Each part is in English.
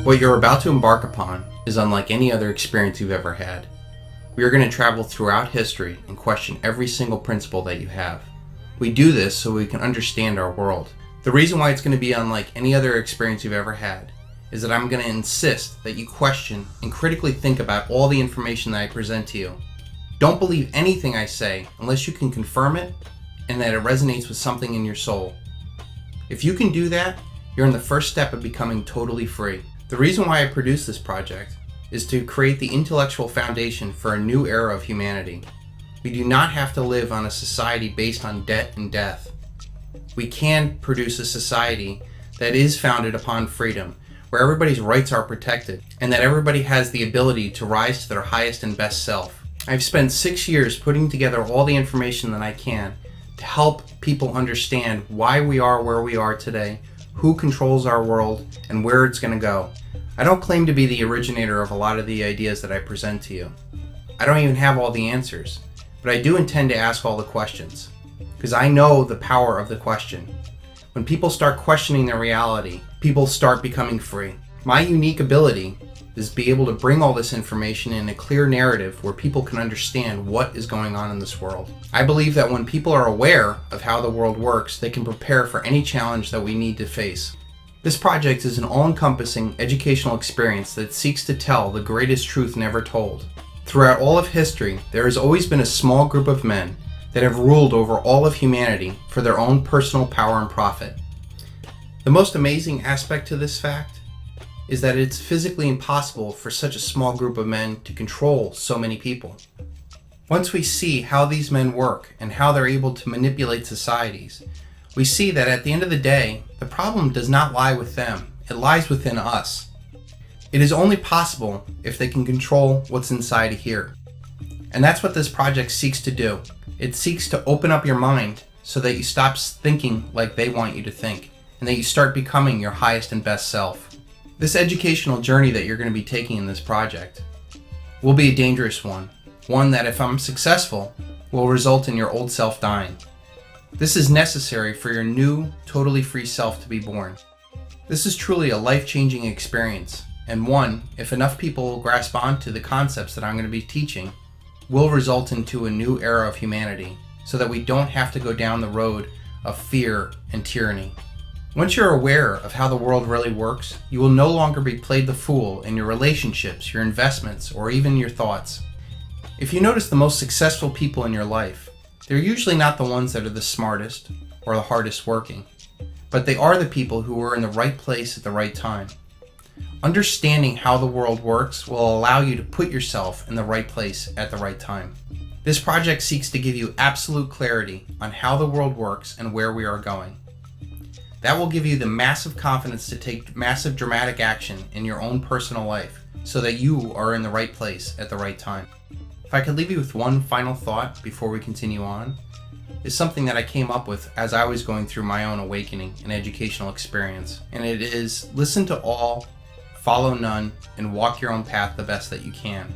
What you're about to embark upon is unlike any other experience you've ever had. We are going to travel throughout history and question every single principle that you have. We do this so we can understand our world. The reason why it's going to be unlike any other experience you've ever had is that I'm going to insist that you question and critically think about all the information that I present to you. Don't believe anything I say unless you can confirm it and that it resonates with something in your soul. If you can do that, you're in the first step of becoming totally free. The reason why I produced this project is to create the intellectual foundation for a new era of humanity. We do not have to live on a society based on debt and death. We can produce a society that is founded upon freedom, where everybody's rights are protected, and that everybody has the ability to rise to their highest and best self. I've spent 6 years putting together all the information that I can to help people understand why we are where we are today, who controls our world, and where it's going to go. I don't claim to be the originator of a lot of the ideas that I present to you. I don't even have all the answers, but I do intend to ask all the questions, because I know the power of the question. When people start questioning their reality, people start becoming free. My unique ability is to be able to bring all this information in a clear narrative where people can understand what is going on in this world. I believe that when people are aware of how the world works, they can prepare for any challenge that we need to face. This project is an all-encompassing educational experience that seeks to tell the greatest truth never told. Throughout all of history, there has always been a small group of men that have ruled over all of humanity for their own personal power and profit. The most amazing aspect to this fact is that it's physically impossible for such a small group of men to control so many people. Once we see how these men work and how they're able to manipulate societies, we see that at the end of the day, the problem does not lie with them, it lies within us. It is only possible if they can control what's inside of here. And that's what this project seeks to do. It seeks to open up your mind so that you stop thinking like they want you to think, and that you start becoming your highest and best self. This educational journey that you're going to be taking in this project will be a dangerous one that if I'm successful will result in your old self dying. This is necessary for your new, totally free self to be born. This is truly a life-changing experience, and one, if enough people will grasp onto the concepts that I'm going to be teaching, will result into a new era of humanity, so that we don't have to go down the road of fear and tyranny. Once you're aware of how the world really works, you will no longer be played the fool in your relationships, your investments, or even your thoughts. If you notice the most successful people in your life, they're usually not the ones that are the smartest or the hardest working, but they are the people who are in the right place at the right time. Understanding how the world works will allow you to put yourself in the right place at the right time. This project seeks to give you absolute clarity on how the world works and where we are going. That will give you the massive confidence to take massive dramatic action in your own personal life so that you are in the right place at the right time. If I could leave you with one final thought before we continue on, is something that I came up with as I was going through my own awakening and educational experience. And it is, listen to all, follow none, and walk your own path the best that you can.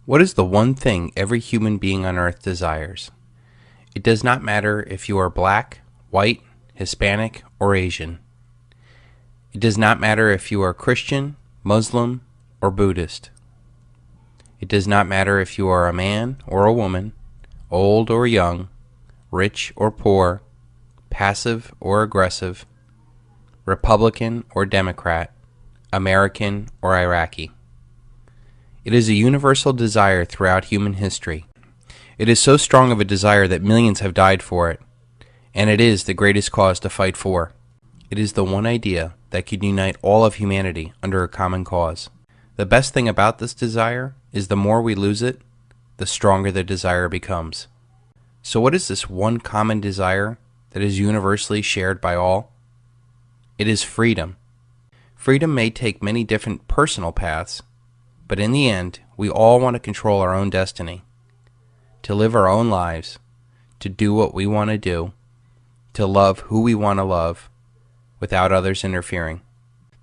What is the one thing every human being on earth desires? It does not matter if you are black, white, Hispanic, or Asian. It does not matter if you are Christian, Muslim, or Buddhist. It does not matter if you are a man or a woman, old or young, rich or poor, passive or aggressive, Republican or Democrat, American or Iraqi. It is a universal desire throughout human history. It is so strong of a desire that millions have died for it, and it is the greatest cause to fight for. It is the one idea that can unite all of humanity under a common cause. The best thing about this desire is the more we lose it, the stronger the desire becomes. So what is this one common desire that is universally shared by all? It is freedom. Freedom may take many different personal paths, but in the end, we all want to control our own destiny, to live our own lives, to do what we want to do, to love who we want to love, without others interfering.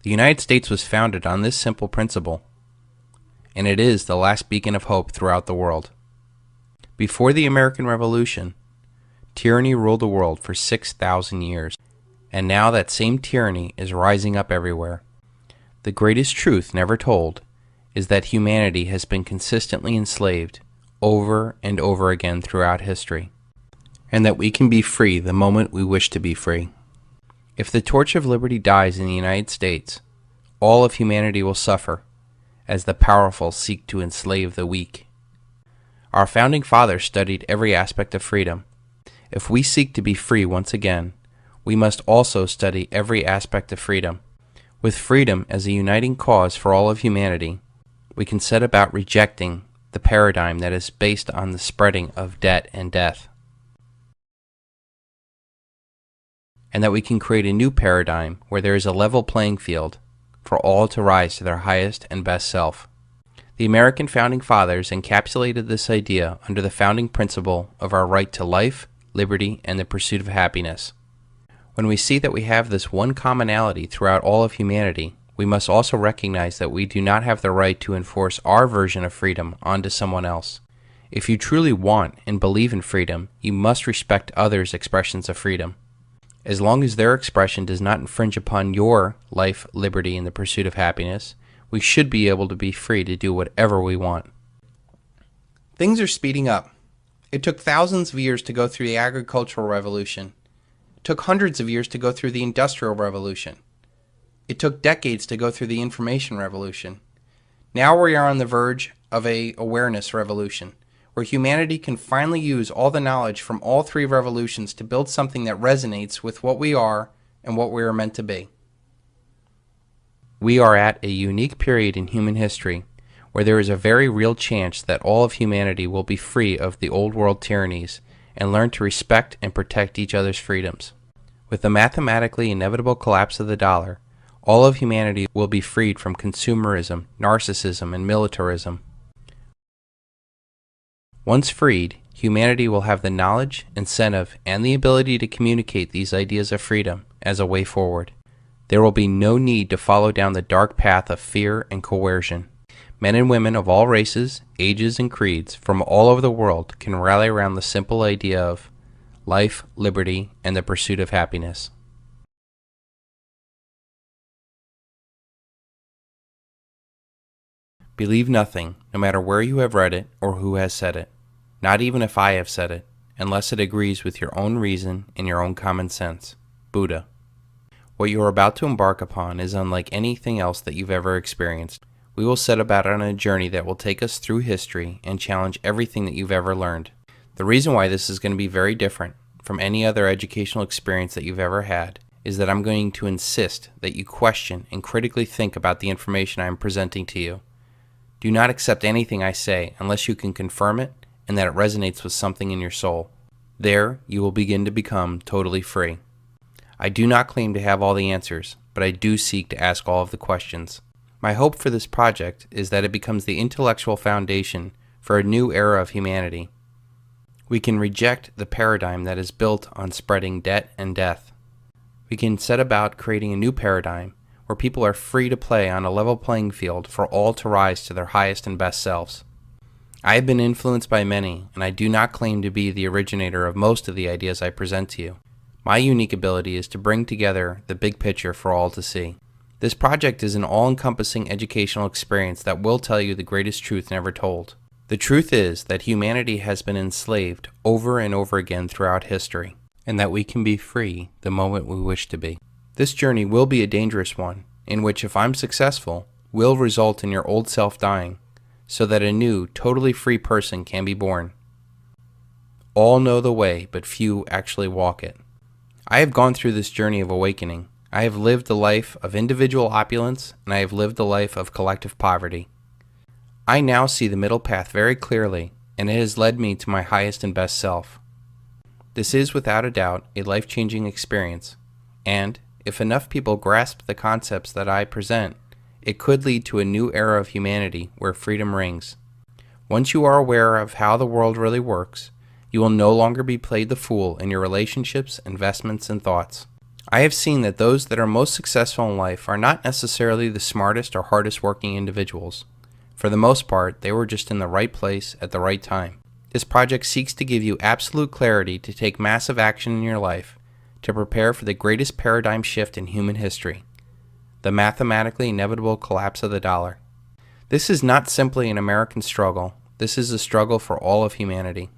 The United States was founded on this simple principle, and it is the last beacon of hope throughout the world. Before the American Revolution, Tyranny ruled the world for 6,000 years, and now that same tyranny is rising up everywhere. The greatest truth never told is that humanity has been consistently enslaved over and over again throughout history, and that we can be free the moment we wish to be free. If the torch of liberty dies in the United States, all of humanity will suffer, as the powerful seek to enslave the weak. Our founding fathers studied every aspect of freedom. If we seek to be free once again, we must also study every aspect of freedom. With freedom as a uniting cause for all of humanity, we can set about rejecting the paradigm that is based on the spreading of debt and death, and that we can create a new paradigm where there is a level playing field for all to rise to their highest and best self. The American Founding Fathers encapsulated this idea under the founding principle of our right to life, liberty, and the pursuit of happiness. When we see that we have this one commonality throughout all of humanity, we must also recognize that we do not have the right to enforce our version of freedom onto someone else. If you truly want and believe in freedom, you must respect others' expressions of freedom. As long as their expression does not infringe upon your life, liberty, and the pursuit of happiness, we should be able to be free to do whatever we want. Things are speeding up. It took thousands of years to go through the agricultural revolution. It took hundreds of years to go through the industrial revolution. It took decades to go through the information revolution. Now we are on the verge of an awareness revolution, where humanity can finally use all the knowledge from all three revolutions to build something that resonates with what we are and what we are meant to be. We are at a unique period in human history where there is a very real chance that all of humanity will be free of the old world tyrannies and learn to respect and protect each other's freedoms. With the mathematically inevitable collapse of the dollar, all of humanity will be freed from consumerism, narcissism, and militarism. Once freed, humanity will have the knowledge, incentive, and the ability to communicate these ideas of freedom as a way forward. There will be no need to follow down the dark path of fear and coercion. Men and women of all races, ages, and creeds from all over the world can rally around the simple idea of life, liberty, and the pursuit of happiness. Believe nothing, no matter where you have read it or who has said it, not even if I have said it, unless it agrees with your own reason and your own common sense. Buddha. What you are about to embark upon is unlike anything else that you've ever experienced. We will set about on a journey that will take us through history and challenge everything that you've ever learned. The reason why this is going to be very different from any other educational experience that you've ever had is that I'm going to insist that you question and critically think about the information I am presenting to you. Do not accept anything I say unless you can confirm it and that it resonates with something in your soul. There, you will begin to become totally free. I do not claim to have all the answers, but I do seek to ask all of the questions. My hope for this project is that it becomes the intellectual foundation for a new era of humanity. We can reject the paradigm that is built on spreading debt and death. We can set about creating a new paradigm where people are free to play on a level playing field for all to rise to their highest and best selves. I have been influenced by many, and I do not claim to be the originator of most of the ideas I present to you. My unique ability is to bring together the big picture for all to see. This project is an all-encompassing educational experience that will tell you the greatest truth never told. The truth is that humanity has been enslaved over and over again throughout history, and that we can be free the moment we wish to be. This journey will be a dangerous one, in which if I'm successful, will result in your old self dying, so that a new, totally free person can be born. All know the way, but few actually walk it. I have gone through this journey of awakening. I have lived a life of individual opulence, and I have lived a life of collective poverty. I now see the middle path very clearly, and it has led me to my highest and best self. This is without a doubt a life-changing experience, and if enough people grasp the concepts that I present, it could lead to a new era of humanity where freedom rings. Once you are aware of how the world really works, you will no longer be played the fool in your relationships, investments, and thoughts. I have seen that those that are most successful in life are not necessarily the smartest or hardest working individuals. For the most part, they were just in the right place at the right time. This project seeks to give you absolute clarity to take massive action in your life to prepare for the greatest paradigm shift in human history, the mathematically inevitable collapse of the dollar. This is not simply an American struggle. This is a struggle for all of humanity.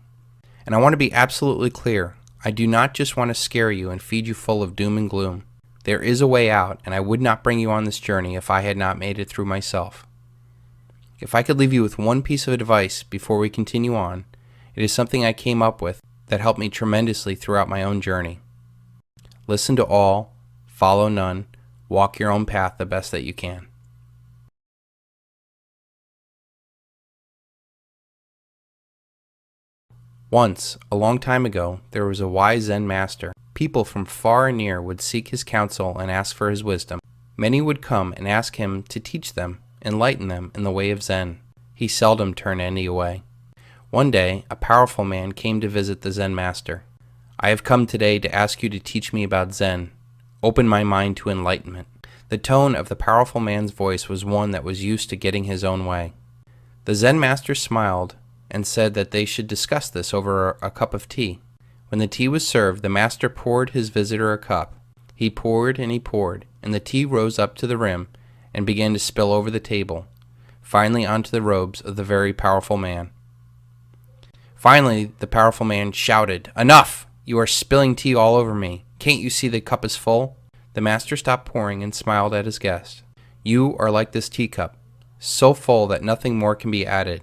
And I want to be absolutely clear. I do not just want to scare you and feed you full of doom and gloom. There is a way out, and I would not bring you on this journey if I had not made it through myself. If I could leave you with one piece of advice before we continue on, it is something I came up with that helped me tremendously throughout my own journey. Listen to all, follow none, walk your own path the best that you can. Once, a long time ago, there was a wise Zen master. People from far and near would seek his counsel and ask for his wisdom. Many would come and ask him to teach them, enlighten them in the way of Zen. He seldom turned any away. One day, a powerful man came to visit the Zen master. "I have come today to ask you to teach me about Zen. Open my mind to enlightenment." The tone of the powerful man's voice was one that was used to getting his own way. The Zen master smiled and said that they should discuss this over a cup of tea. When the tea was served, the master poured his visitor a cup. He poured, and the tea rose up to the rim and began to spill over the table, finally onto the robes of the very powerful man. Finally, the powerful man shouted, "Enough! You are spilling tea all over me. Can't you see the cup is full?" The master stopped pouring and smiled at his guest. "You are like this teacup, so full that nothing more can be added.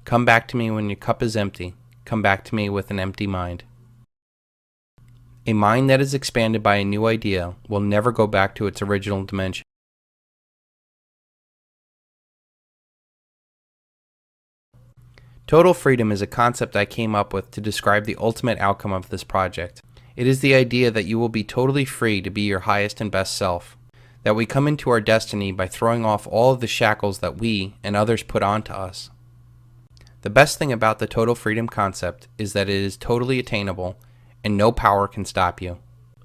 Come back to me when your cup is empty. Come back to me with an empty mind." A mind that is expanded by a new idea will never go back to its original dimension. Total freedom is a concept I came up with to describe the ultimate outcome of this project. It is the idea that you will be totally free to be your highest and best self, that we come into our destiny by throwing off all of the shackles that we and others put onto us. The best thing about the total freedom concept is that it is totally attainable and no power can stop you.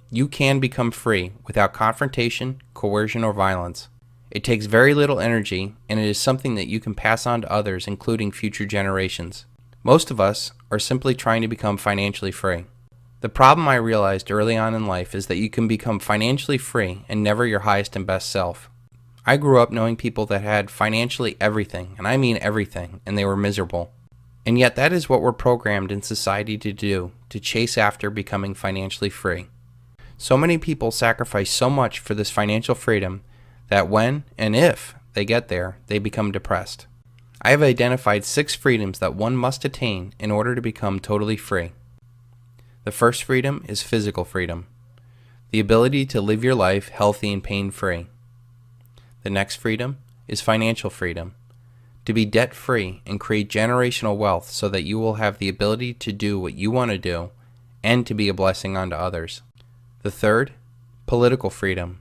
You can become free without confrontation, coercion, or violence. It takes very little energy, and it is something that you can pass on to others, including future generations. Most of us are simply trying to become financially free. The problem I realized early on in life is that you can become financially free and never your highest and best self. I grew up knowing people that had financially everything, and I mean everything, and they were miserable. And yet that is what we're programmed in society to do, to chase after becoming financially free. So many people sacrifice so much for this financial freedom that when and if they get there, they become depressed. I have identified 6 freedoms that one must attain in order to become totally free. The first freedom is physical freedom, the ability to live your life healthy and pain-free. The next freedom is financial freedom, to be debt-free and create generational wealth so that you will have the ability to do what you want to do and to be a blessing unto others. The third, political freedom.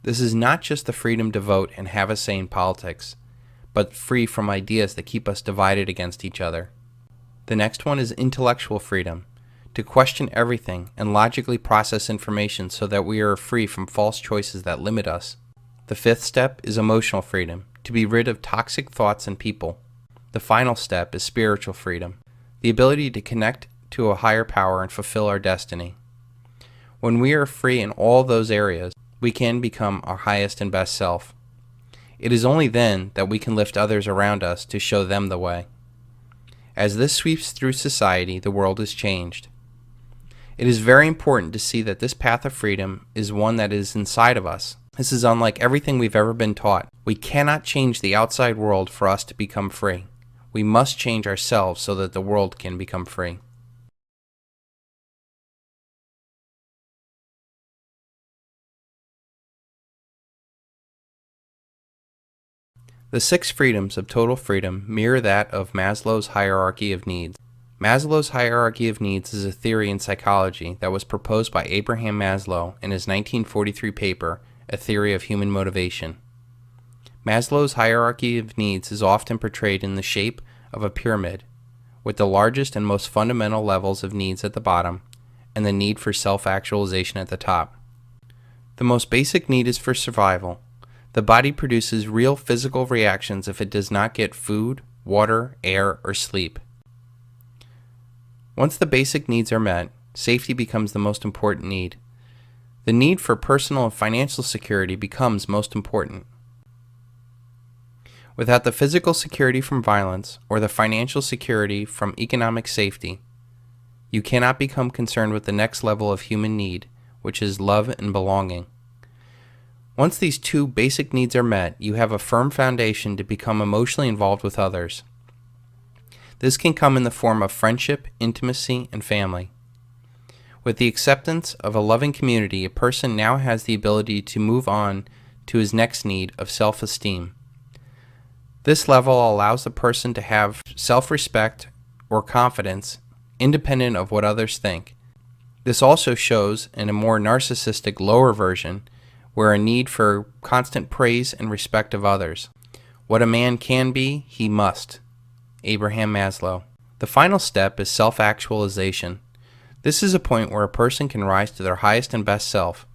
This is not just the freedom to vote and have a say in politics, but free from ideas that keep us divided against each other. The next one is intellectual freedom, to question everything and logically process information so that we are free from false choices that limit us. The fifth step is emotional freedom, to be rid of toxic thoughts and people. The final step is spiritual freedom, the ability to connect to a higher power and fulfill our destiny. When we are free in all those areas, we can become our highest and best self. It is only then that we can lift others around us to show them the way. As this sweeps through society, the world is changed. It is very important to see that this path of freedom is one that is inside of us. This is unlike everything we've ever been taught. We cannot change the outside world for us to become free. We must change ourselves so that the world can become free. The 6 freedoms of total freedom mirror that of Maslow's hierarchy of needs. Maslow's hierarchy of needs is a theory in psychology that was proposed by Abraham Maslow in his 1943 paper, A Theory of Human Motivation. Maslow's hierarchy of needs is often portrayed in the shape of a pyramid, with the largest and most fundamental levels of needs at the bottom, and the need for self-actualization at the top. The most basic need is for survival. The body produces real physical reactions if it does not get food, water, air, or sleep. Once the basic needs are met, safety becomes the most important need. The need for personal and financial security becomes most important. Without the physical security from violence or the financial security from economic safety, you cannot become concerned with the next level of human need, which is love and belonging. Once these two basic needs are met, you have a firm foundation to become emotionally involved with others. This can come in the form of friendship, intimacy, and family. With the acceptance of a loving community, a person now has the ability to move on to his next need of self-esteem. This level allows the person to have self-respect or confidence independent of what others think. This also shows in a more narcissistic lower version where a need for constant praise and respect of others. What a man can be, he must. Abraham Maslow. The final step is self-actualization. This is a point where a person can rise to their highest and best self,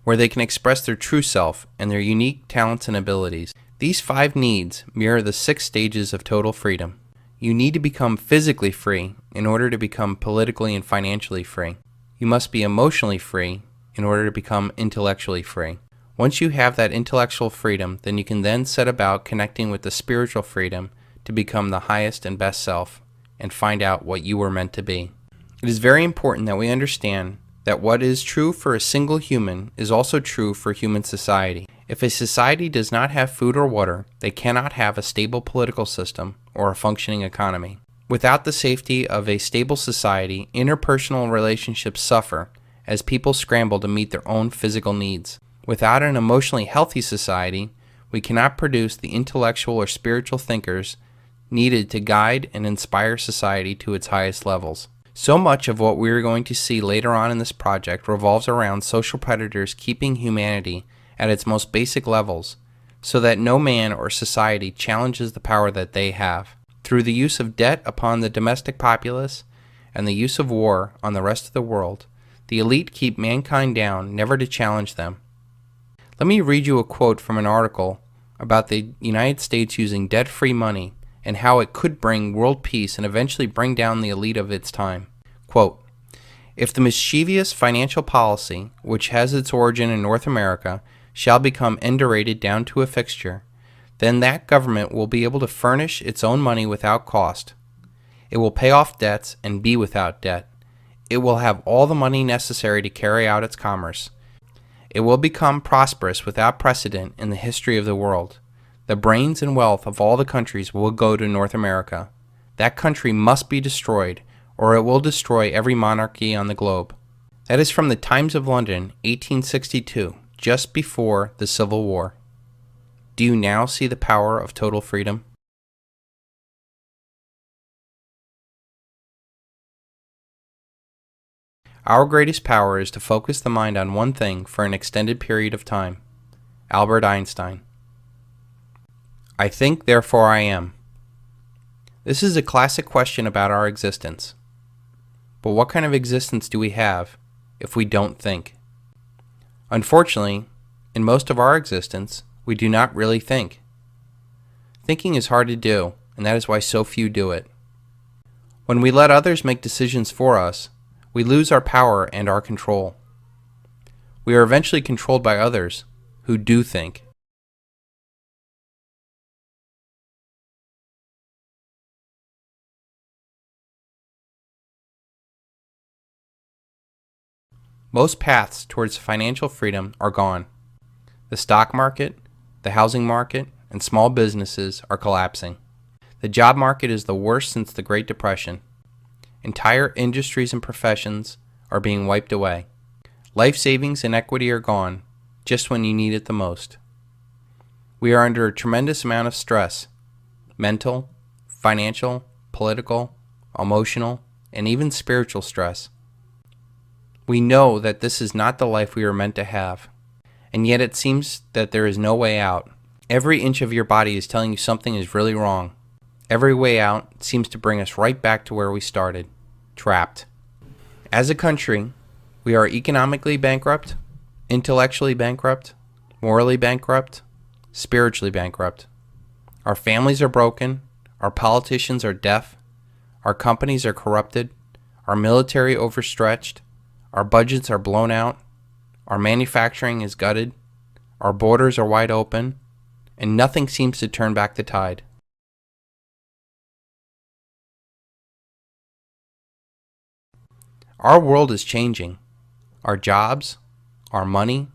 where they can express their true self and their unique talents and abilities. These 5 needs mirror the 6 stages of total freedom. You need to become physically free in order to become politically and financially free. You must be emotionally free in order to become intellectually free. Once you have that intellectual freedom, then you can then set about connecting with the spiritual freedom to become the highest and best self and find out what you were meant to be. It is very important that we understand that what is true for a single human is also true for human society. If a society does not have food or water, they cannot have a stable political system or a functioning economy. Without the safety of a stable society, interpersonal relationships suffer as people scramble to meet their own physical needs. Without an emotionally healthy society, we cannot produce the intellectual or spiritual thinkers needed to guide and inspire society to its highest levels. So much of what we are going to see later on in this project revolves around social predators keeping humanity at its most basic levels so that no man or society challenges the power that they have. Through the use of debt upon the domestic populace and the use of war on the rest of the world, the elite keep mankind down, never to challenge them. Let me read you a quote from an article about the United States using debt-free money and how it could bring world peace and eventually bring down the elite of its time. Quote, "If the mischievous financial policy, which has its origin in North America, shall become endurated down to a fixture, then that government will be able to furnish its own money without cost. It will pay off debts and be without debt. It will have all the money necessary to carry out its commerce. It will become prosperous without precedent in the history of the world. The brains and wealth of all the countries will go to North America. That country must be destroyed, or it will destroy every monarchy on the globe." That is from the Times of London, 1862, just before the Civil War. Do you now see the power of total freedom? Our greatest power is to focus the mind on one thing for an extended period of time. Albert Einstein. I think, therefore I am. This is a classic question about our existence. But what kind of existence do we have if we don't think? Unfortunately, in most of our existence, we do not really think. Thinking is hard to do, and that is why so few do it. When we let others make decisions for us, we lose our power and our control. We are eventually controlled by others who do think. Most paths towards financial freedom are gone. The stock market, the housing market, and small businesses are collapsing. The job market is the worst since the Great Depression. Entire industries and professions are being wiped away. Life savings and equity are gone, just when you need it the most. We are under a tremendous amount of stress, mental, financial, political, emotional, and even spiritual stress. We know that this is not the life we are meant to have, and yet it seems that there is no way out. Every inch of your body is telling you something is really wrong. Every way out seems to bring us right back to where we started, trapped. As a country, we are economically bankrupt, intellectually bankrupt, morally bankrupt, spiritually bankrupt. Our families are broken, our politicians are deaf, our companies are corrupted, our military overstretched, our budgets are blown out, our manufacturing is gutted, our borders are wide open, and nothing seems to turn back the tide. Our world is changing. Our jobs, our money,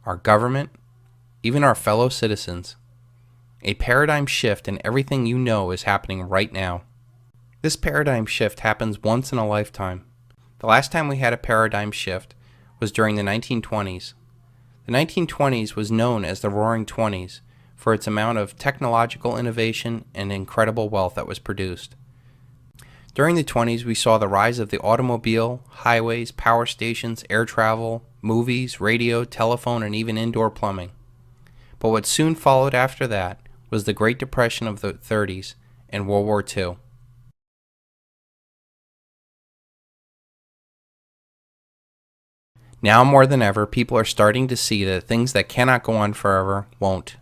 our government, even our fellow citizens. A paradigm shift in everything you know is happening right now. This paradigm shift happens once in a lifetime. The last time we had a paradigm shift was during the 1920s. The 1920s was known as the Roaring Twenties for its amount of technological innovation and incredible wealth that was produced. During the 20s, we saw the rise of the automobile, highways, power stations, air travel, movies, radio, telephone, and even indoor plumbing. But what soon followed after that was the Great Depression of the 30s and World War II. Now more than ever, people are starting to see that things that cannot go on forever won't.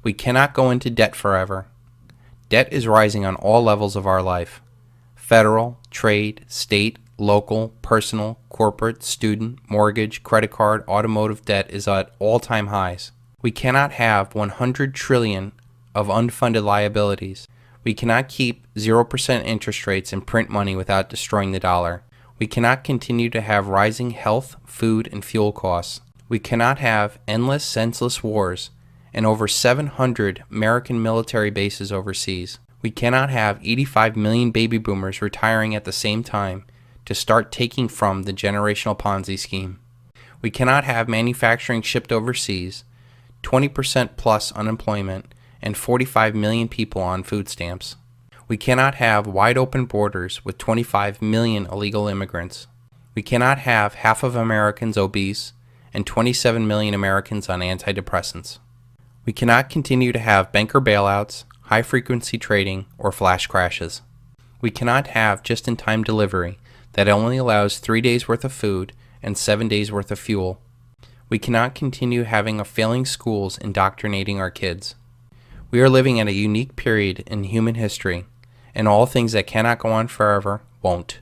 We cannot go into debt forever. Debt is rising on all levels of our life. Federal, trade, state, local, personal, corporate, student, mortgage, credit card, automotive debt is at all-time highs. We cannot have 100 trillion of unfunded liabilities. We cannot keep 0% interest rates and print money without destroying the dollar. We cannot continue to have rising health, food, and fuel costs. We cannot have endless, senseless wars and over 700 American military bases overseas. We cannot have 85 million baby boomers retiring at the same time to start taking from the generational Ponzi scheme. We cannot have manufacturing shipped overseas, 20% plus unemployment, and 45 million people on food stamps. We cannot have wide open borders with 25 million illegal immigrants. We cannot have half of Americans obese and 27 million Americans on antidepressants. We cannot continue to have banker bailouts, high-frequency trading, or flash crashes. We cannot have just-in-time delivery that only allows 3 days worth of food and 7 days worth of fuel. We cannot continue having failing schools indoctrinating our kids. We are living at a unique period in human history, and all things that cannot go on forever won't.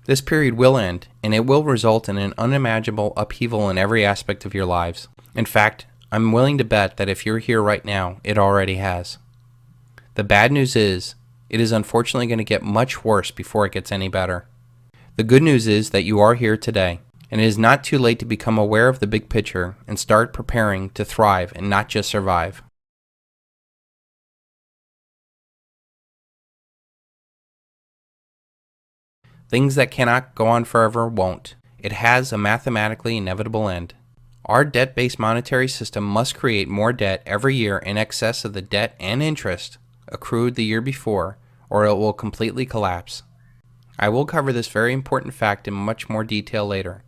This period will end, and it will result in an unimaginable upheaval in every aspect of your lives. In fact, I'm willing to bet that if you're here right now, it already has. The bad news is, it is unfortunately going to get much worse before it gets any better. The good news is that you are here today, and it is not too late to become aware of the big picture and start preparing to thrive and not just survive. Things that cannot go on forever won't. It has a mathematically inevitable end. Our debt-based monetary system must create more debt every year in excess of the debt and interest accrued the year before, or it will completely collapse. I will cover this very important fact in much more detail later,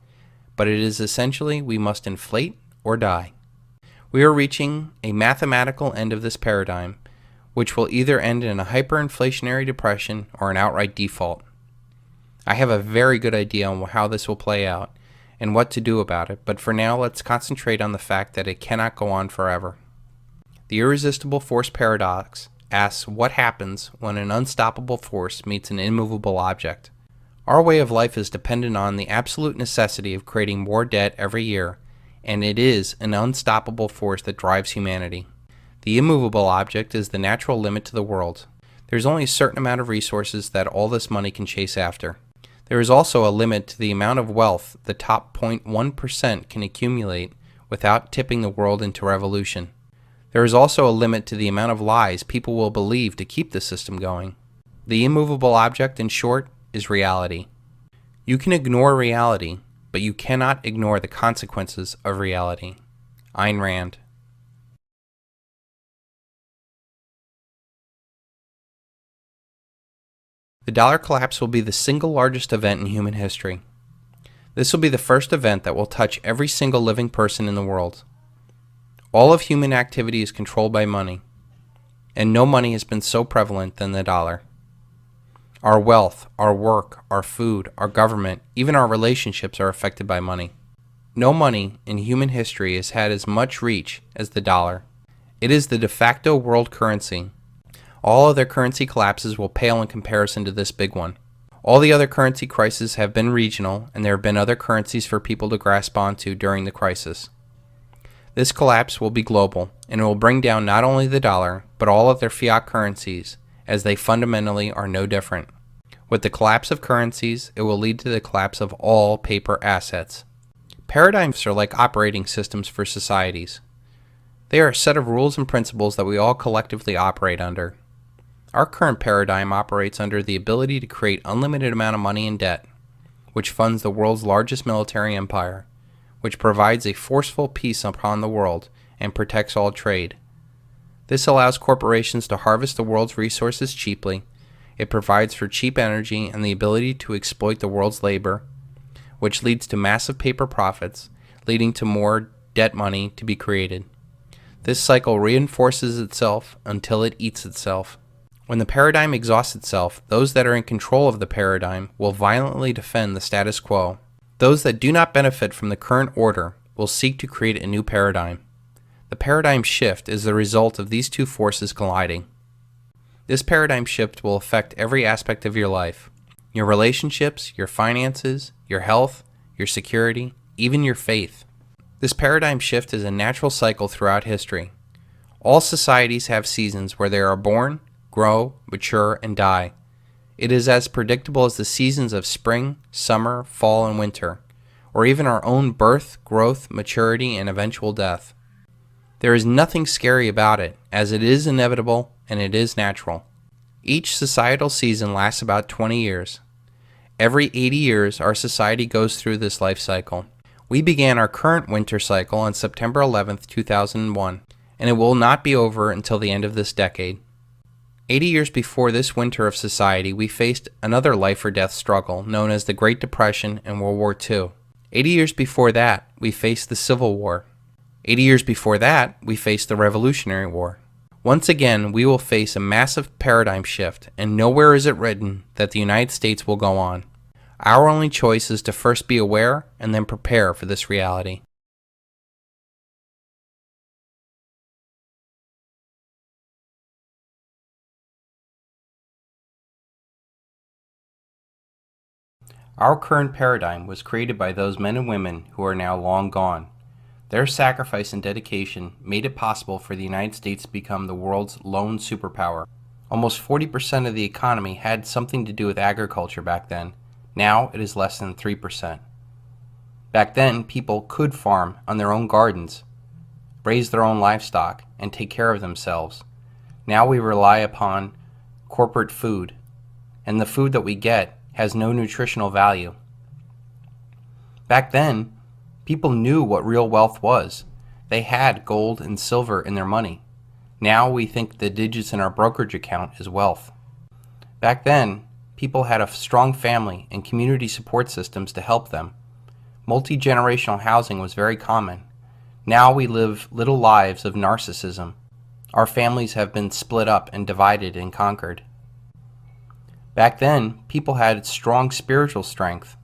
but it is essentially we must inflate or die. We are reaching a mathematical end of this paradigm, which will either end in a hyperinflationary depression or an outright default. I have a very good idea on how this will play out and what to do about it, but for now let's concentrate on the fact that it cannot go on forever. The irresistible force paradox asks what happens when an unstoppable force meets an immovable object. Our way of life is dependent on the absolute necessity of creating more debt every year, and it is an unstoppable force that drives humanity. The immovable object is the natural limit to the world. There's only a certain amount of resources that all this money can chase after. There is also a limit to the amount of wealth the top 0.1% can accumulate without tipping the world into revolution. There is also a limit to the amount of lies people will believe to keep the system going. The immovable object, in short, is reality. You can ignore reality, but you cannot ignore the consequences of reality. Ayn Rand. The dollar collapse will be the single largest event in human history. This will be the first event that will touch every single living person in the world. All of human activity is controlled by money, and no money has been so prevalent than the dollar. Our wealth, our work, our food, our government, even our relationships are affected by money. No money in human history has had as much reach as the dollar. It is the de facto world currency. All other currency collapses will pale in comparison to this big one. All the other currency crises have been regional, and there have been other currencies for people to grasp onto during the crisis. This collapse will be global, and it will bring down not only the dollar, but all other fiat currencies, as they fundamentally are no different. With the collapse of currencies, it will lead to the collapse of all paper assets. Paradigms are like operating systems for societies. They are a set of rules and principles that we all collectively operate under. Our current paradigm operates under the ability to create unlimited amount of money in debt, which funds the world's largest military empire, which provides a forceful peace upon the world and protects all trade. This allows corporations to harvest the world's resources cheaply. It provides for cheap energy and the ability to exploit the world's labor, which leads to massive paper profits, leading to more debt money to be created. This cycle reinforces itself until it eats itself. When the paradigm exhausts itself, those that are in control of the paradigm will violently defend the status quo. Those that do not benefit from the current order will seek to create a new paradigm. The paradigm shift is the result of these two forces colliding. This paradigm shift will affect every aspect of your life. Your relationships, your finances, your health, your security, even your faith. This paradigm shift is a natural cycle throughout history. All societies have seasons where they are born, grow, mature, and die. It is as predictable as the seasons of spring, summer, fall, and winter, or even our own birth, growth, maturity, and eventual death. There is nothing scary about it, as it is inevitable and it is natural. Each societal season lasts about 20 years. Every 80 years, our society goes through this life cycle. We began our current winter cycle on September 11th, 2001, and it will not be over until the end of this decade. 80 years before this winter of society, we faced another life or death struggle known as the Great Depression and World War II. 80 years before that, we faced the Civil War. 80 years before that, we faced the Revolutionary War. Once again, we will face a massive paradigm shift, and nowhere is it written that the United States will go on. Our only choice is to first be aware and then prepare for this reality. Our current paradigm was created by those men and women who are now long gone. Their sacrifice and dedication made it possible for the United States to become the world's lone superpower. Almost 40% of the economy had something to do with agriculture back then. Now it is less than 3%. Back then, people could farm on their own gardens, raise their own livestock, and take care of themselves. Now we rely upon corporate food, and the food that we get has no nutritional value. Back then, people knew what real wealth was. They had gold and silver in their money. Now we think the digits in our brokerage account is wealth. Back then, people had a strong family and community support systems to help them. Multi-generational housing was very common. Now we live little lives of narcissism. Our families have been split up and divided and conquered. Back then, people had strong spiritual strength.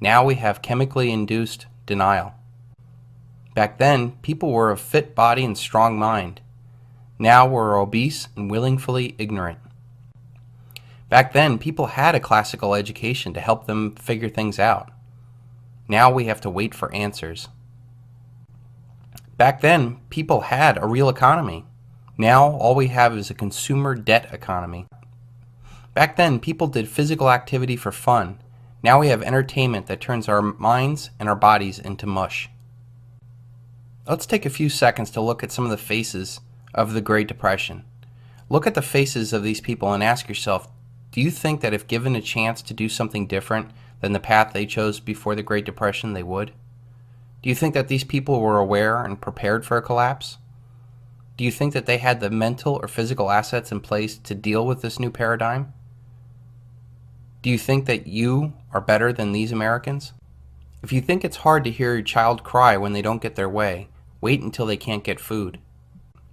Now we have chemically induced denial. Back then, people were of fit body and strong mind. Now we're obese and willfully ignorant. Back then, people had a classical education to help them figure things out. Now we have to wait for answers. Back then, people had a real economy. Now all we have is a consumer debt economy. Back then, people did physical activity for fun. Now we have entertainment that turns our minds and our bodies into mush. Let's take a few seconds to look at some of the faces of the Great Depression. Look at the faces of these people and ask yourself, do you think that if given a chance to do something different than the path they chose before the Great Depression, they would? Do you think that these people were aware and prepared for a collapse? Do you think that they had the mental or physical assets in place to deal with this new paradigm? Do you think that you are better than these Americans? If you think it's hard to hear your child cry when they don't get their way, wait until they can't get food.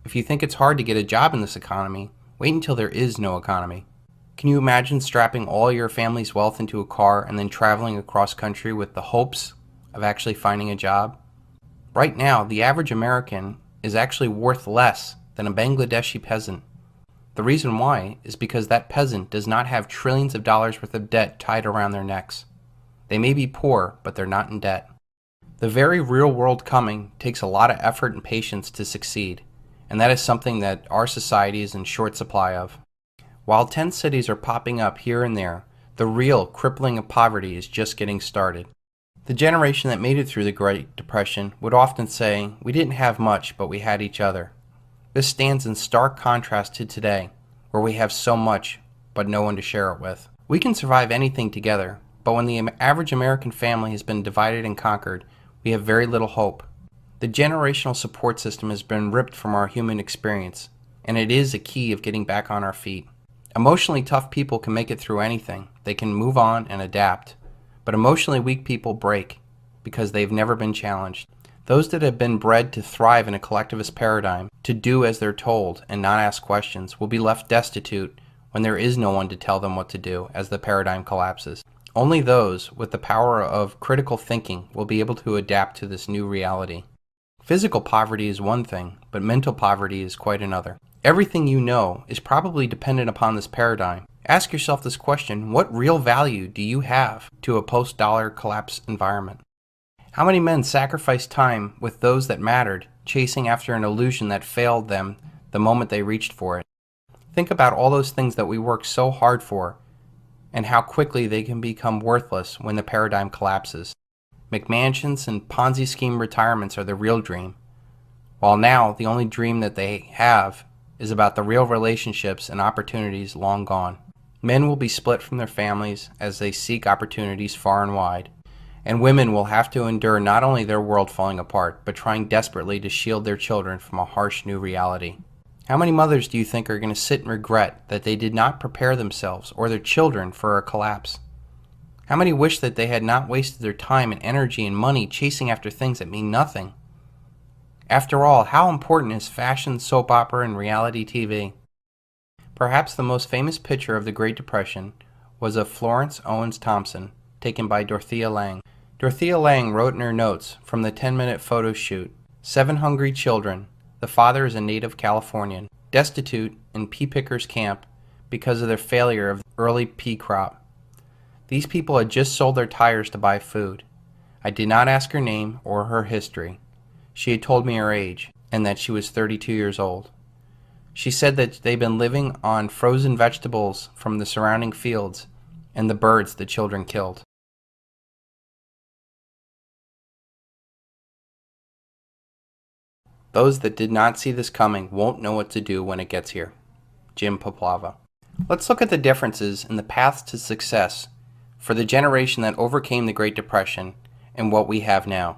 If you think it's hard to get a job in this economy, wait until there is no economy. Can you imagine strapping all your family's wealth into a car and then traveling across country with the hopes of actually finding a job? Right now, the average American is actually worth less than a Bangladeshi peasant. The reason why is because that peasant does not have trillions of dollars worth of debt tied around their necks. They may be poor, but they're not in debt. The very real world coming takes a lot of effort and patience to succeed, and that is something that our society is in short supply of. While tent cities are popping up here and there, the real crippling of poverty is just getting started. The generation that made it through the Great Depression would often say, "We didn't have much, but we had each other." This stands in stark contrast to today, where we have so much, but no one to share it with. We can survive anything together, but when the average American family has been divided and conquered, we have very little hope. The generational support system has been ripped from our human experience, and it is a key of getting back on our feet. Emotionally tough people can make it through anything. They can move on and adapt. But emotionally weak people break because they've never been challenged. Those that have been bred to thrive in a collectivist paradigm, to do as they're told and not ask questions, will be left destitute when there is no one to tell them what to do as the paradigm collapses. Only those with the power of critical thinking will be able to adapt to this new reality. Physical poverty is one thing, but mental poverty is quite another. Everything you know is probably dependent upon this paradigm. Ask yourself this question: what real value do you have to a post-dollar collapse environment? How many men sacrificed time with those that mattered, chasing after an illusion that failed them the moment they reached for it? Think about all those things that we work so hard for, and how quickly they can become worthless when the paradigm collapses. McMansions and Ponzi scheme retirements are the real dream, while now the only dream that they have is about the real relationships and opportunities long gone. Men will be split from their families as they seek opportunities far and wide, and women will have to endure not only their world falling apart, but trying desperately to shield their children from a harsh new reality. How many mothers do you think are going to sit and regret that they did not prepare themselves or their children for a collapse? How many wish that they had not wasted their time and energy and money chasing after things that mean nothing? After all, how important is fashion, soap opera, and reality TV? Perhaps the most famous picture of the Great Depression was of Florence Owens Thompson, taken by Dorothea Lange. Dorothea Lange wrote in her notes from the 10-minute photo shoot, 7 hungry children. The father is a native Californian, destitute in pea pickers' camp because of their failure of the early pea crop. These people had just sold their tires to buy food. I did not ask her name or her history. She had told me her age, and that she was 32 years old. She said that they'd been living on frozen vegetables from the surrounding fields and the birds the children killed. Those that did not see this coming won't know what to do when it gets here. Jim Poplava. Let's look at the differences in the paths to success for the generation that overcame the Great Depression and what we have now.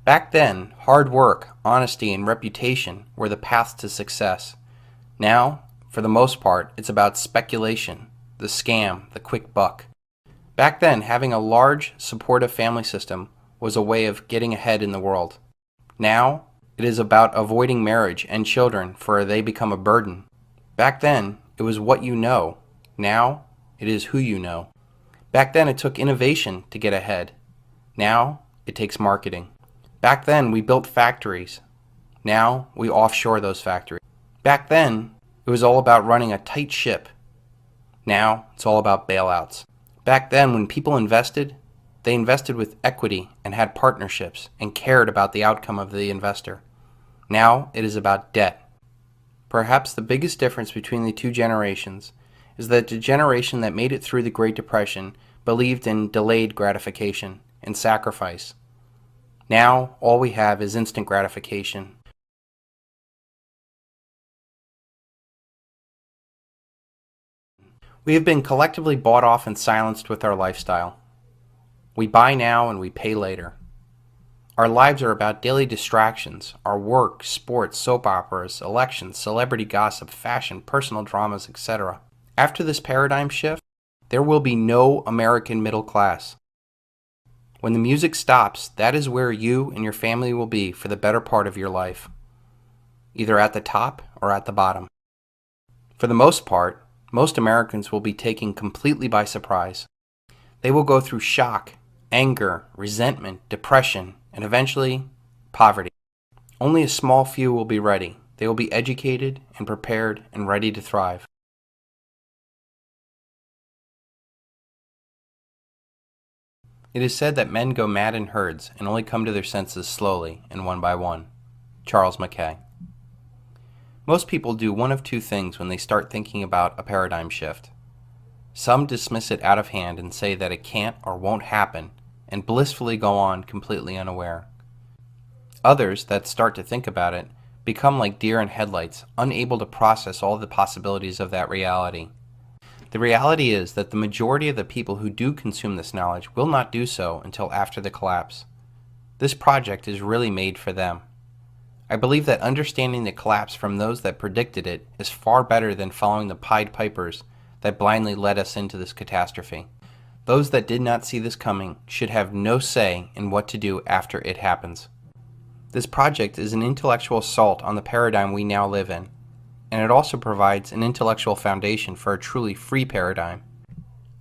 Back then, hard work, honesty, and reputation were the paths to success. Now, for the most part, it's about speculation, the scam, the quick buck. Back then, having a large, supportive family system was a way of getting ahead in the world. Now, it is about avoiding marriage and children, for they become a burden. Back then, it was what you know. Now, it is who you know. Back then, it took innovation to get ahead. Now, it takes marketing. Back then, we built factories. Now, we offshore those factories. Back then, it was all about running a tight ship. Now, it's all about bailouts. Back then, when people invested, they invested with equity and had partnerships and cared about the outcome of the investor. Now, it is about debt. Perhaps the biggest difference between the two generations is that the generation that made it through the Great Depression believed in delayed gratification and sacrifice. Now, all we have is instant gratification. We have been collectively bought off and silenced with our lifestyle. We buy now and we pay later. Our lives are about daily distractions, our work, sports, soap operas, elections, celebrity gossip, fashion, personal dramas, etc. After this paradigm shift, there will be no American middle class. When the music stops, that is where you and your family will be for the better part of your life, either at the top or at the bottom. For the most part, most Americans will be taken completely by surprise. They will go through shock, anger, resentment, depression, and eventually, poverty. Only a small few will be ready. they will be educated and prepared and ready to thrive. It is said that men go mad in herds and only come to their senses slowly and one by one. Charles Mackay. Most people do one of two things when they start thinking about a paradigm shift. Some dismiss it out of hand and say that it can't or won't happen, and blissfully go on completely unaware. Others that start to think about it become like deer in headlights, unable to process all the possibilities of that reality. The reality is that the majority of the people who do consume this knowledge will not do so until after the collapse. This project is really made for them. I believe that understanding the collapse from those that predicted it is far better than following the Pied Pipers that blindly led us into this catastrophe. Those that did not see this coming should have no say in what to do after it happens. This project is an intellectual assault on the paradigm we now live in, and it also provides an intellectual foundation for a truly free paradigm.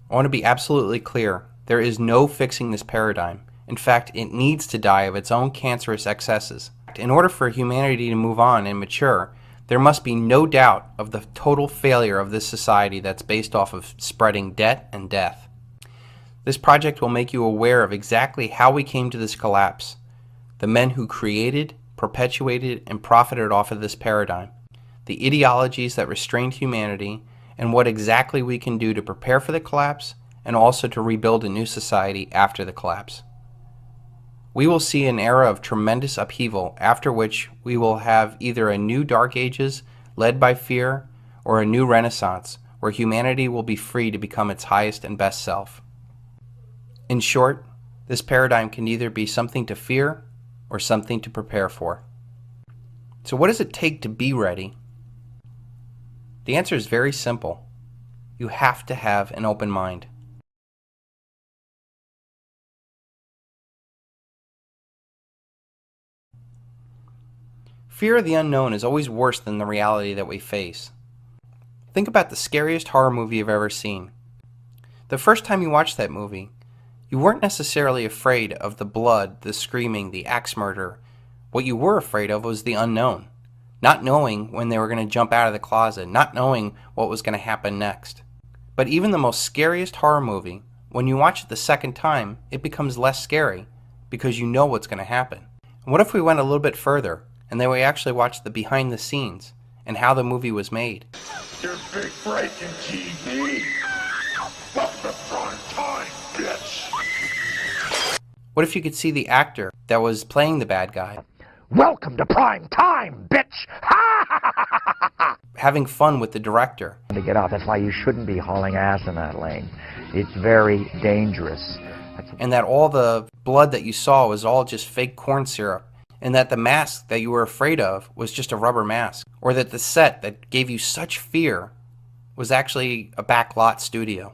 I want to be absolutely clear, there is no fixing this paradigm. In fact, it needs to die of its own cancerous excesses. In order for humanity to move on and mature, there must be no doubt of the total failure of this society that's based off of spreading debt and death. This project will make you aware of exactly how we came to this collapse, the men who created, perpetuated, and profited off of this paradigm, the ideologies that restrained humanity, and what exactly we can do to prepare for the collapse and also to rebuild a new society after the collapse. We will see an era of tremendous upheaval, after which we will have either a new Dark Ages led by fear or a new Renaissance where humanity will be free to become its highest and best self. In short, this paradigm can either be something to fear or something to prepare for. So what does it take to be ready? The answer is very simple. You have to have an open mind. Fear of the unknown is always worse than the reality that we face. Think about the scariest horror movie you've ever seen. The first time you watched that movie, you weren't necessarily afraid of the blood, the screaming, the axe murder. What you were afraid of was the unknown. Not knowing when they were going to jump out of the closet, not knowing what was going to happen next. But even the most scariest horror movie, when you watch it the second time, it becomes less scary because you know what's going to happen. And what if we went a little bit further and then we actually watched the behind the scenes and how the movie was made? Your big break in TV. Welcome to prime time, bitch. What if you could see the actor that was playing the bad guy Welcome to prime time, bitch. having fun with the director? To get out. That's why you shouldn't be hauling ass in that lane. It's very dangerous. And that all the blood that you saw was all just fake corn syrup, and that the mask that you were afraid of was just a rubber mask, or that the set that gave you such fear was actually a backlot studio.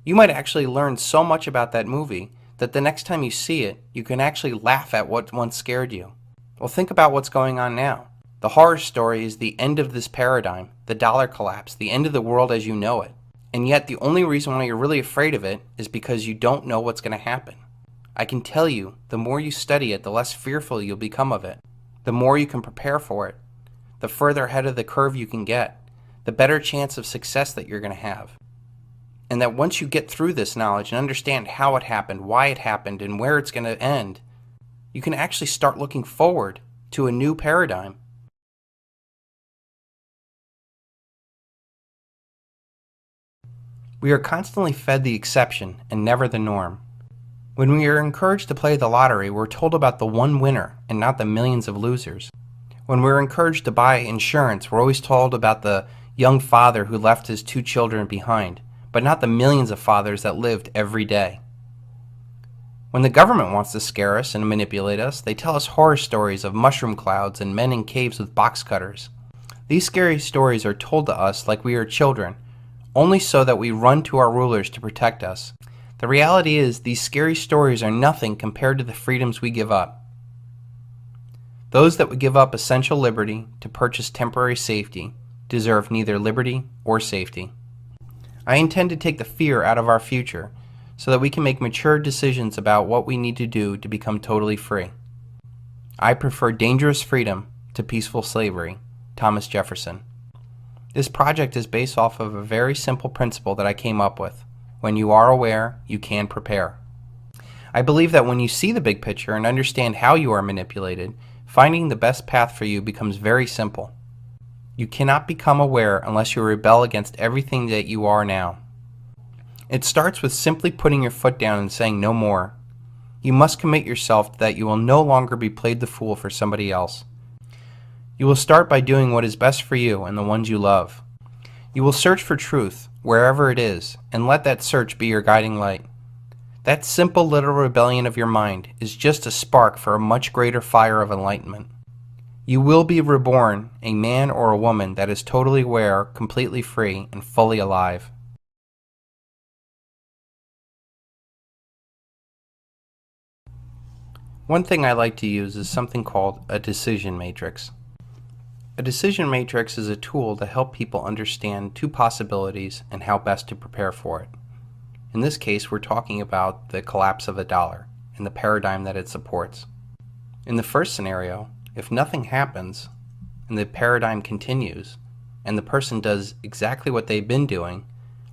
You might actually learn so much about that movie that the next time you see it, you can actually laugh at what once scared you. Well, think about what's going on now. The horror story is the end of this paradigm, the dollar collapse, the end of the world as you know it. And yet the only reason why you're really afraid of it is because you don't know what's going to happen. I can tell you, the more you study it, the less fearful you'll become of it. The more you can prepare for it. The further ahead of the curve you can get, the better chance of success that you're going to have. And that once you get through this knowledge and understand how it happened, why it happened, and where it's going to end, you can actually start looking forward to a new paradigm. We are constantly fed the exception and never the norm. When we are encouraged to play the lottery, we're told about the one winner and not the millions of losers. When we're encouraged to buy insurance, we're always told about the young father who left his 2 children behind, but not the millions of fathers that lived every day. When the government wants to scare us and manipulate us, they tell us horror stories of mushroom clouds and men in caves with box cutters. These scary stories are told to us like we are children, only so that we run to our rulers to protect us. The reality is, these scary stories are nothing compared to the freedoms we give up. Those that would give up essential liberty to purchase temporary safety deserve neither liberty or safety. I intend to take the fear out of our future so that we can make mature decisions about what we need to do to become totally free. I prefer dangerous freedom to peaceful slavery, Thomas Jefferson. This project is based off of a very simple principle that I came up with. When you are aware, you can prepare. I believe that when you see the big picture and understand how you are manipulated, finding the best path for you becomes very simple. You cannot become aware unless you rebel against everything that you are now. It starts with simply putting your foot down and saying no more. You must commit yourself that you will no longer be played the fool for somebody else. You will start by doing what is best for you and the ones you love. You will search for truth, wherever it is, and let that search be your guiding light. That simple little rebellion of your mind is just a spark for a much greater fire of enlightenment. You will be reborn a man or a woman that is totally aware, completely free, and fully alive. One thing I like to use is something called a decision matrix. A decision matrix is a tool to help people understand two possibilities and how best to prepare for it. In this case, we're talking about the collapse of the dollar and the paradigm that it supports. In the first scenario, if nothing happens and the paradigm continues and the person does exactly what they've been doing,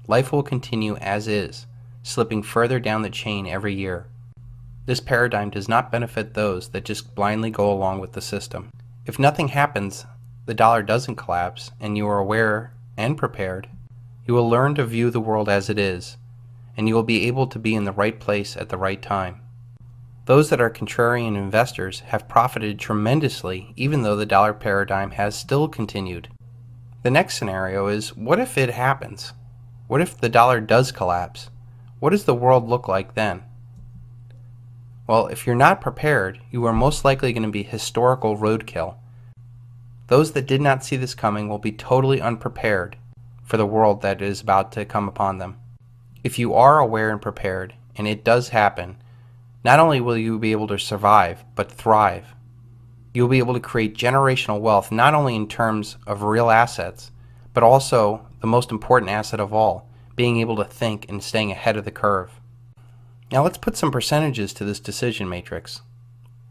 life will continue as is, slipping further down the chain every year. This paradigm does not benefit those that just blindly go along with the system. If nothing happens, the dollar doesn't collapse, and you are aware and prepared, you will learn to view the world as it is, and you will be able to be in the right place at the right time. Those that are contrarian investors have profited tremendously even though the dollar paradigm has still continued. The next scenario is, what if it happens? What if the dollar does collapse? What does the world look like then? Well, if you're not prepared, you are most likely going to be historical roadkill. Those that did not see this coming will be totally unprepared for the world that is about to come upon them. If you are aware and prepared, and it does happen, not only will you be able to survive, but thrive. You'll be able to create generational wealth, not only in terms of real assets, but also the most important asset of all, being able to think and staying ahead of the curve. Now let's put some percentages to this decision matrix.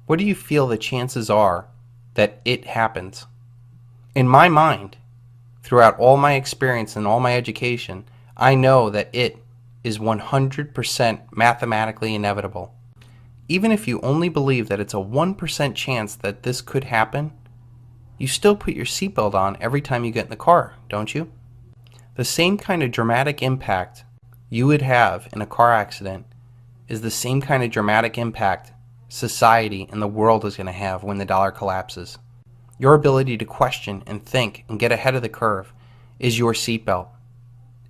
What do you feel the chances are that it happens? In my mind, throughout all my experience and all my education, I know that it is 100% mathematically inevitable. Even if you only believe that it's a 1% chance that this could happen, you still put your seatbelt on every time you get in the car, don't you? The same kind of dramatic impact you would have in a car accident is the same kind of dramatic impact society and the world is going to have when the dollar collapses. Your ability to question and think and get ahead of the curve is your seatbelt.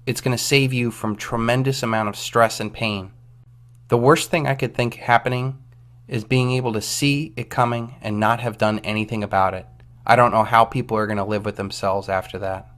It's going to save you from tremendous amount of stress and pain. The worst thing I could think happening is being able to see it coming and not have done anything about it. I don't know how people are going to live with themselves after that.